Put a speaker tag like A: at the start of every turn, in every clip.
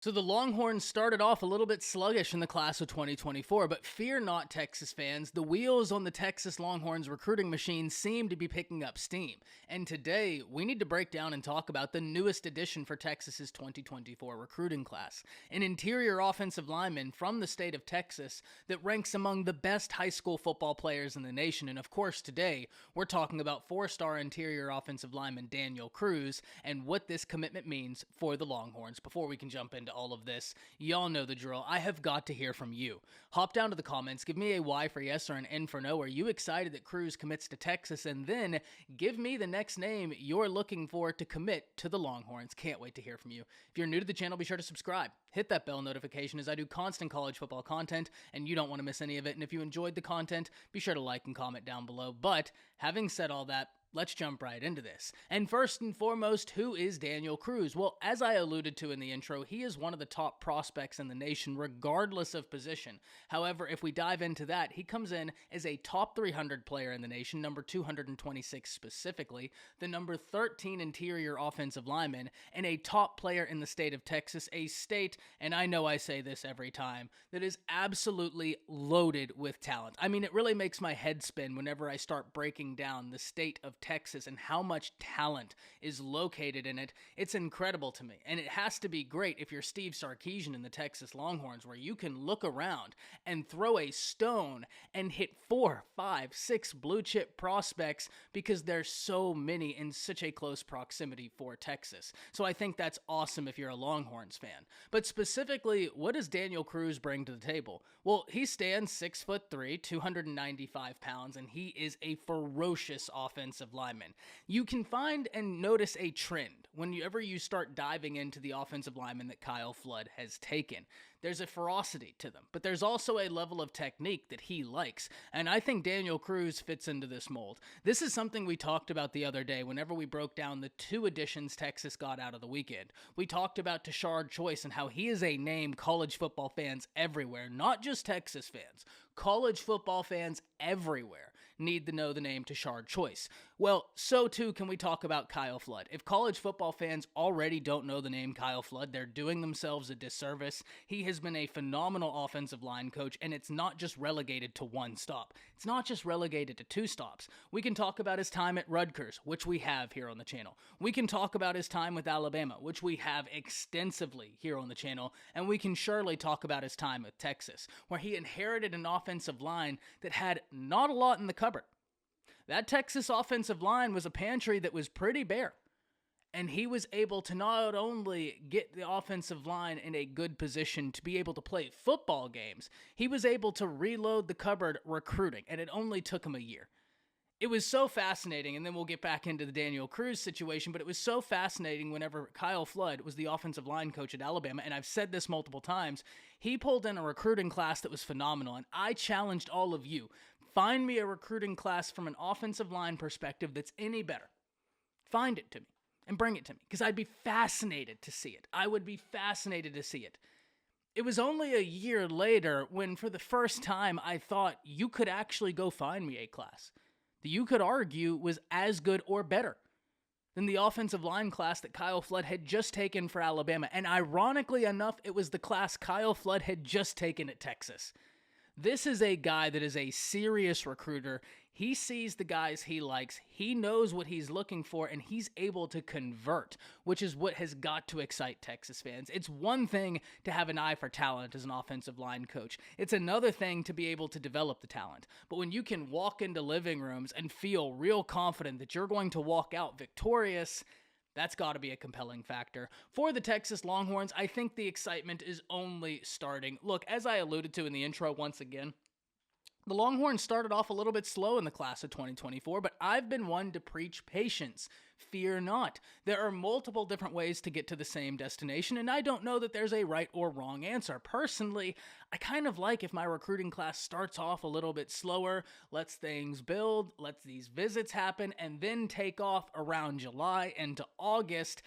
A: So the Longhorns started off a little bit sluggish in the class of 2024, but fear not, Texas fans. The wheels on the Texas Longhorns recruiting machine seem to be picking up steam. And today, we need to break down and talk about the newest addition for Texas's 2024 recruiting class, an interior offensive lineman from the state of Texas that ranks among the best high school football players in the nation. And of course, today, we're talking about four-star interior offensive lineman Daniel Cruz and what this commitment means for the Longhorns. Before we can jump into all of this, y'all know the drill. I have got to hear from you. Hop down to the comments, give me a Y for yes or an N for no. Are you excited that Cruz commits to Texas? And then give me the next name you're looking for to commit to the Longhorns. Can't wait to hear from you. If you're new to the channel, be sure to subscribe. Hit that bell notification as I do constant college football content and you don't want to miss any of it. And if you enjoyed the content, be sure to like and comment down below. But having said all that, let's jump right into this. And first and foremost, who is Daniel Cruz? Well, as I alluded to in the intro, he is one of the top prospects in the nation, regardless of position. However, if we dive into that, he comes in as a top 300 player in the nation, number 226 specifically, the number 13 interior offensive lineman, and a top player in the state of Texas, a state, and I know I say this every time, that is absolutely loaded with talent. I mean, it really makes my head spin whenever I start breaking down the state of Texas and how much talent is located in it. It's incredible to me. And it has to be great if you're Steve Sarkisian in the Texas Longhorns, where you can look around and throw a stone and hit 4, 5, 6 blue chip prospects because there's so many in such a close proximity for Texas. So I think that's awesome if you're a Longhorns fan. But specifically, what does Daniel Cruz bring to the table? Well, he stands 6'3", 295 pounds, and he is a ferocious offensive lineman. You can find and notice a trend whenever you start diving into the offensive lineman that Kyle Flood has taken. There's a ferocity to them, but there's also a level of technique that he likes, and I think Daniel Cruz fits into this mold. This is something we talked about the other day whenever we broke down the 2 additions Texas got out of the weekend. We talked about Tashard Choice and how he is a name college football fans everywhere, not just Texas fans. College football fans everywhere need to know the name Tashard Choice. Well, so too can we talk about Kyle Flood. If college football fans already don't know the name Kyle Flood, they're doing themselves a disservice. He has been a phenomenal offensive line coach, and it's not just relegated to 1 stop. It's not just relegated to 2 stops. We can talk about his time at Rutgers, which we have here on the channel. We can talk about his time with Alabama, which we have extensively here on the channel, and we can surely talk about his time with Texas, where he inherited an offensive line that had not a lot in the cupboard. That Texas offensive line was a pantry that was pretty bare. And he was able to not only get the offensive line in a good position to be able to play football games, he was able to reload the cupboard recruiting, and it only took him a year. It was so fascinating, and then we'll get back into the Daniel Cruz situation, but it was so fascinating whenever Kyle Flood was the offensive line coach at Alabama, and I've said this multiple times, he pulled in a recruiting class that was phenomenal, and I challenged all of you, find me a recruiting class from an offensive line perspective that's any better. Find it to me and bring it to me, because I'd be fascinated to see it. I would be fascinated to see it. It was only a year later when, for the first time, I thought you could actually go find me a class that you could argue was as good or better than the offensive line class that Kyle Flood had just taken for Alabama. And ironically enough, it was the class Kyle Flood had just taken at Texas. This is a guy that is a serious recruiter. He sees the guys he likes. He knows what he's looking for, and he's able to convert, which is what has got to excite Texas fans. It's one thing to have an eye for talent as an offensive line coach. It's another thing to be able to develop the talent. But when you can walk into living rooms and feel real confident that you're going to walk out victorious, that's got to be a compelling factor. For the Texas Longhorns, I think the excitement is only starting. Look, as I alluded to in the intro once again, the Longhorns started off a little bit slow in the class of 2024, but I've been one to preach patience. Fear not. There are multiple different ways to get to the same destination, and I don't know that there's a right or wrong answer. Personally, I kind of like if my recruiting class starts off a little bit slower, lets things build, lets these visits happen, and then take off around July into August.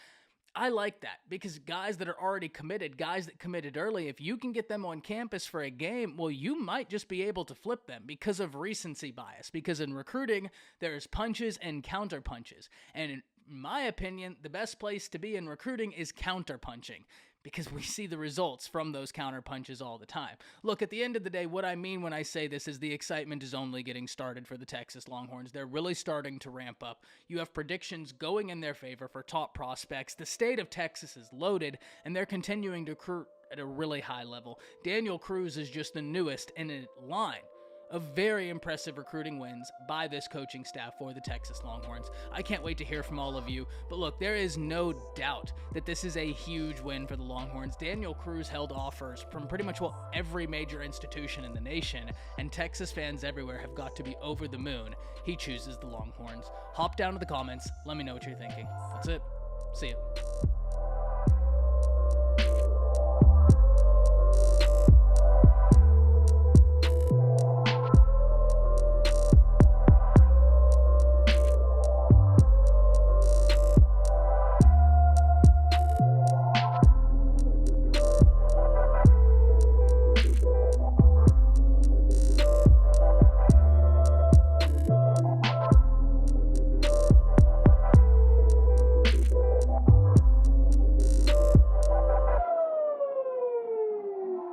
A: I like that because guys that are already committed, guys that committed early, if you can get them on campus for a game, well, you might just be able to flip them because of recency bias. Because in recruiting, there's punches and counter punches. And in my opinion, the best place to be in recruiting is counter punching. because we see the results from those counter punches all the time. Look, at the end of the day, what I mean when I say this is the excitement is only getting started for the Texas Longhorns. They're really starting to ramp up. You have predictions going in their favor for top prospects. The state of Texas is loaded, and they're continuing to recruit at a really high level. Daniel Cruz is just the newest in a line of very impressive recruiting wins by this coaching staff for the Texas Longhorns. I can't wait to hear from all of you. But look, there is no doubt that this is a huge win for the Longhorns. Daniel Cruz held offers from pretty much, every major institution in the nation, and Texas fans everywhere have got to be over the moon. He chooses the Longhorns. Hop down to the comments. Let me know what you're thinking. That's it. See ya.